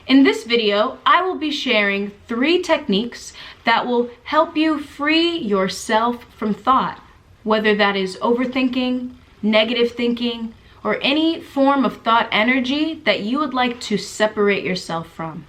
In this video, I will be sharing 3 techniques that will help you free yourself from thought, whether that is overthinking, negative thinking, or any form of thought energy that you would like to separate yourself from.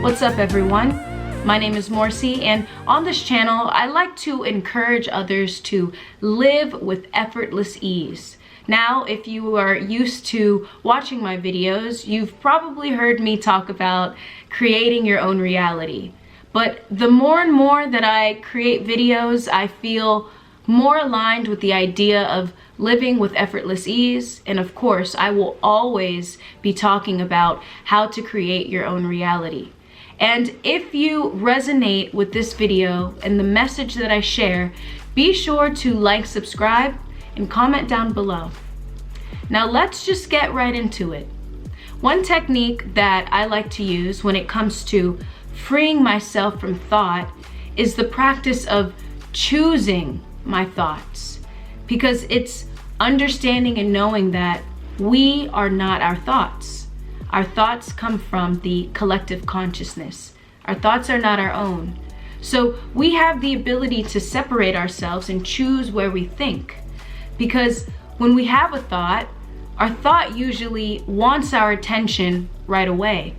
What's up, everyone? My name is Morsi, and on this channel, I like to encourage others to live with effortless ease. Now, if you are used to watching my videos, you've probably heard me talk about creating your own reality. But the more and more that I create videos, I feel more aligned with the idea of living with effortless ease. And of course, I will always be talking about how to create your own reality. And if you resonate with this video and the message that I share, be sure to like, subscribe, and comment down below. Now let's just get right into it. One technique that I like to use when it comes to freeing myself from thought is the practice of choosing my thoughts, because it's understanding and knowing that we are not our thoughts. Our thoughts come from the collective consciousness. Our thoughts are not our own. So we have the ability to separate ourselves and choose where we think. Because when we have a thought, our thought usually wants our attention right away.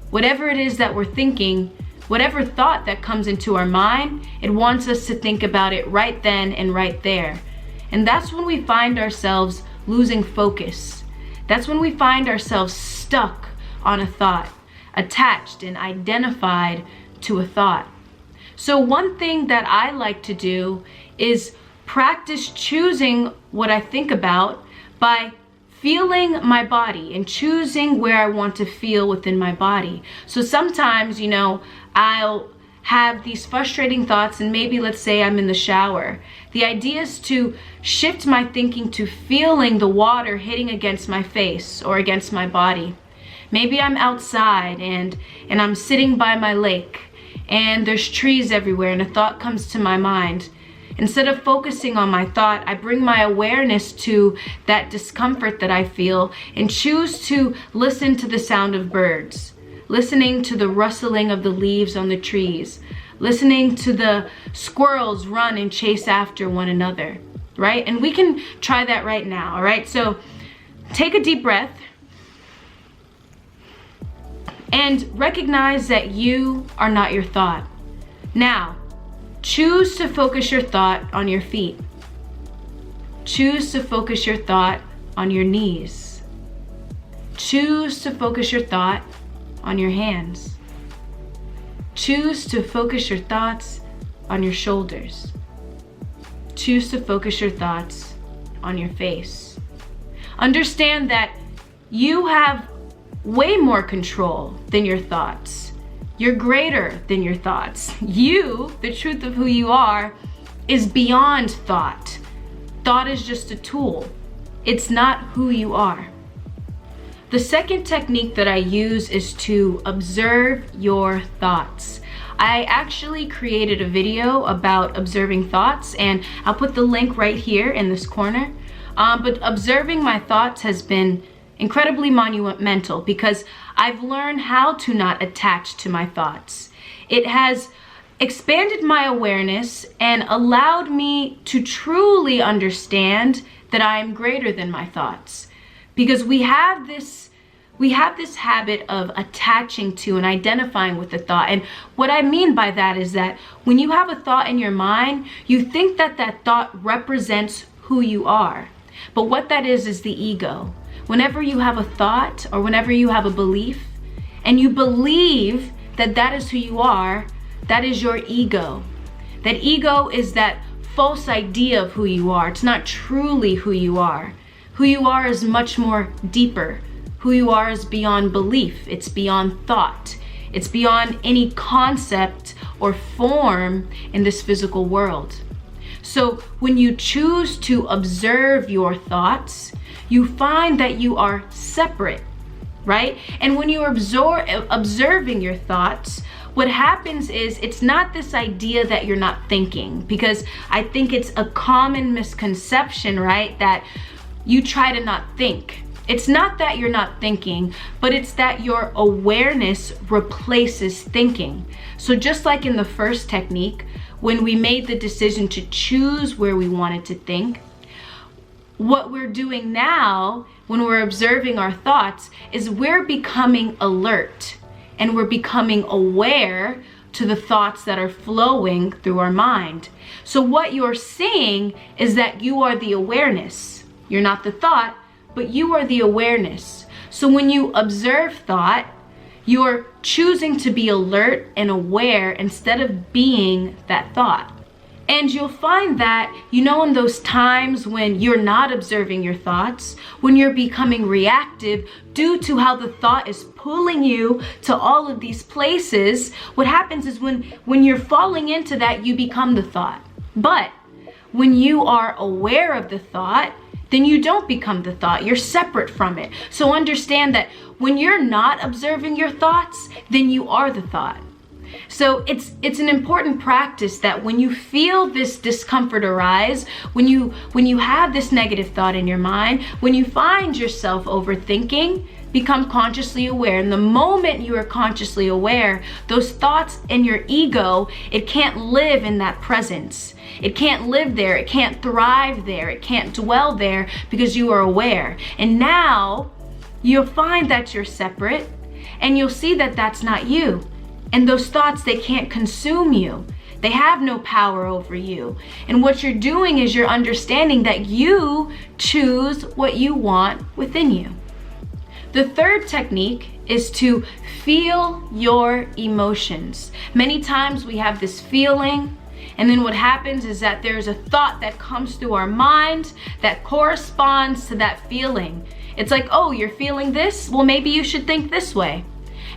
Whatever it is that we're thinking, whatever thought that comes into our mind, it wants us to think about it right then and right there. And that's when we find ourselves losing focus. That's when we find ourselves stuck on a thought, attached and identified to a thought. So one thing that I like to do is practice choosing what I think about by feeling my body and choosing where I want to feel within my body. So sometimes, I'll have these frustrating thoughts, and maybe let's say I'm in the shower. The idea is to shift my thinking to feeling the water hitting against my face or against my body. Maybe I'm outside and I'm sitting by my lake and there's trees everywhere and a thought comes to my mind. Instead of focusing on my thought, I bring my awareness to that discomfort that I feel and choose to listen to the sound of birds, listening to the rustling of the leaves on the trees, listening to the squirrels run and chase after one another, right? And we can try that right now, all right? So take a deep breath and recognize that you are not your thought. Now, choose to focus your thought on your feet. Choose to focus your thought on your knees. Choose to focus your thought on your hands. Choose to focus your thoughts on your shoulders. Choose to focus your thoughts on your face. Understand that you have way more control than your thoughts. You're greater than your thoughts. You, the truth of who you are, is beyond thought. Thought is just a tool. It's not who you are. The second technique that I use is to observe your thoughts. I actually created a video about observing thoughts, and I'll put the link right here in this corner. But observing my thoughts has been incredibly monumental because I've learned how to not attach to my thoughts. It has expanded my awareness and allowed me to truly understand that I am greater than my thoughts. Because we have this habit of attaching to and identifying with the thought. And what I mean by that is that when you have a thought in your mind, you think that that thought represents who you are. But what that is the ego. Whenever you have a thought or whenever you have a belief and you believe that that is who you are, that is your ego. That ego is that false idea of who you are. It's not truly who you are. Who you are is much more deeper. Who you are is beyond belief. It's beyond thought. It's beyond any concept or form in this physical world. So when you choose to observe your thoughts, you find that you are separate, right? And when you're observing your thoughts, what happens is it's not this idea that you're not thinking, because I think it's a common misconception, right? That you try to not think. It's not that you're not thinking, but it's that your awareness replaces thinking. So just like in the first technique, when we made the decision to choose where we wanted to think, what we're doing now when we're observing our thoughts is we're becoming alert and we're becoming aware to the thoughts that are flowing through our mind. So what you're seeing is that you are the awareness. You're not the thought, but you are the awareness. So when you observe thought, you're choosing to be alert and aware instead of being that thought. And you'll find that, in those times when you're not observing your thoughts, when you're becoming reactive due to how the thought is pulling you to all of these places, what happens is when you're falling into that, you become the thought. But when you are aware of the thought, then you don't become the thought. You're separate from it. So understand that when you're not observing your thoughts, then you are the thought. So it's an important practice that when you feel this discomfort arise, when you have this negative thought in your mind, when you find yourself overthinking, become consciously aware. And the moment you are consciously aware, those thoughts in your ego, it can't live in that presence. It can't live there. It can't thrive there. It can't dwell there because you are aware. And now you'll find that you're separate and you'll see that that's not you. And those thoughts, they can't consume you. They have no power over you. And what you're doing is you're understanding that you choose what you want within you. The third technique is to feel your emotions. Many times we have this feeling, and then what happens is that there's a thought that comes through our mind that corresponds to that feeling. It's like, oh, you're feeling this? Well, maybe you should think this way.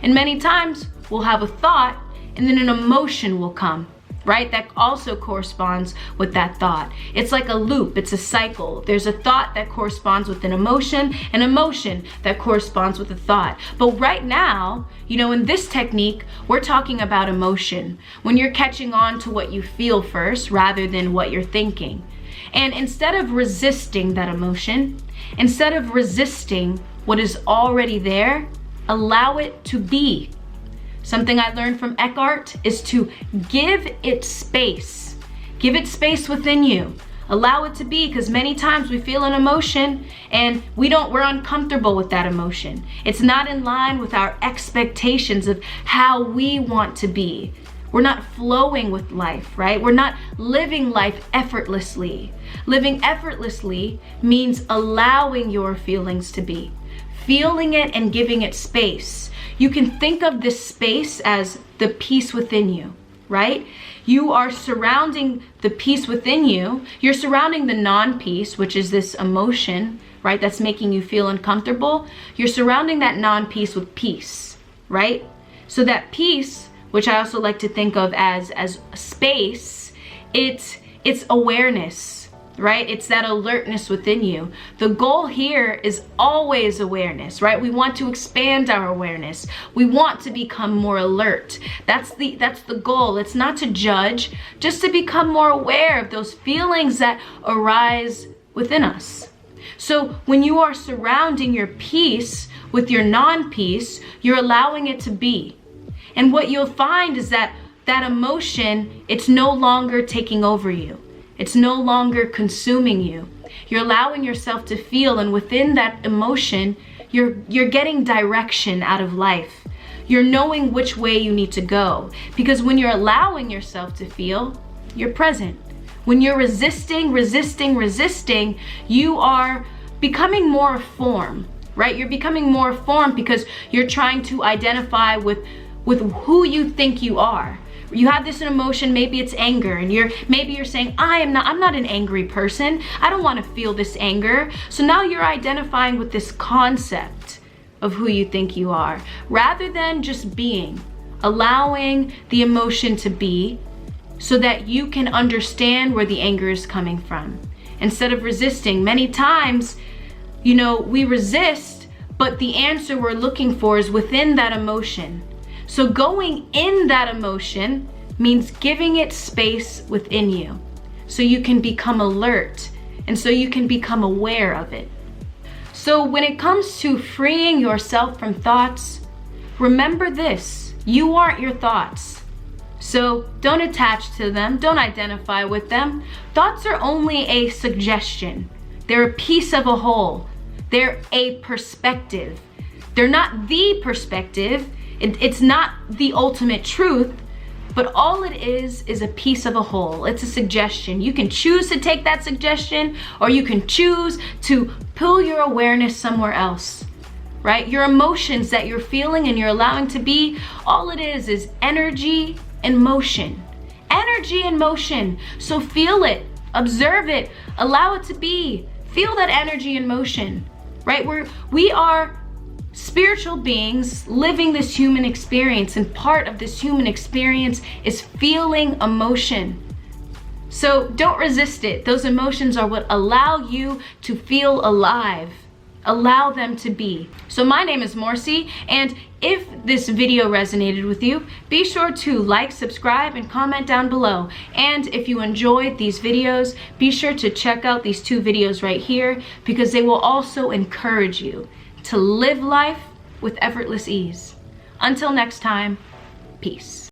And many times we'll have a thought and then an emotion will come, right? That also corresponds with that thought. It's like a loop, it's a cycle. There's a thought that corresponds with an emotion that corresponds with a thought. But right now, in this technique, we're talking about emotion. When you're catching on to what you feel first rather than what you're thinking. And instead of resisting that emotion, instead of resisting what is already there, allow it to be. Something I learned from Eckhart is to give it space. Give it space within you. Allow it to be, because many times we feel an emotion and we're uncomfortable with that emotion. It's not in line with our expectations of how we want to be. We're not flowing with life, right? We're not living life effortlessly. Living effortlessly means allowing your feelings to be. Feeling it and giving it space. You can think of this space as the peace within you, right? You are surrounding the peace within you. You're surrounding the non-peace, which is this emotion, right? That's making you feel uncomfortable. You're surrounding that non-peace with peace, right? So that peace, which I also like to think of as space, it's awareness. Right? It's that alertness within you. The goal here is always awareness, right? We want to expand our awareness. We want to become more alert. That's the goal. It's not to judge, just to become more aware of those feelings that arise within us. So when you are surrounding your peace with your non-peace, you're allowing it to be. And what you'll find is that emotion, it's no longer taking over you. It's no longer consuming you. You're allowing yourself to feel, and within that emotion, you're getting direction out of life. You're knowing which way you need to go. Because when you're allowing yourself to feel, you're present. When you're resisting, you are becoming more form, right? You're becoming more form because you're trying to identify with who you think you are. You have this emotion, maybe it's anger, and maybe you're saying, I'm not an angry person. I don't want to feel this anger. So now you're identifying with this concept of who you think you are, rather than just being, allowing the emotion to be so that you can understand where the anger is coming from. Instead of resisting, many times, we resist, but the answer we're looking for is within that emotion. So going in that emotion means giving it space within you so you can become alert and so you can become aware of it. So when it comes to freeing yourself from thoughts, remember this: you aren't your thoughts. So don't attach to them, don't identify with them. Thoughts are only a suggestion. They're a piece of a whole. They're a perspective. They're not the perspective. It's not the ultimate truth, but all it is a piece of a whole. It's a suggestion. You can choose to take that suggestion, or you can choose to pull your awareness somewhere else, right? Your emotions that you're feeling and you're allowing to be, all it is energy and motion. Energy and motion. So feel it, observe it, allow it to be. Feel that energy and motion, right? We are spiritual beings living this human experience, and part of this human experience is feeling emotion. So don't resist it. Those emotions are what allow you to feel alive. Allow them to be. So my name is Morsi, and if this video resonated with you, be sure to like, subscribe, and comment down below. And if you enjoyed these videos, be sure to check out these 2 videos right here, because they will also encourage you to live life with effortless ease. Until next time, peace.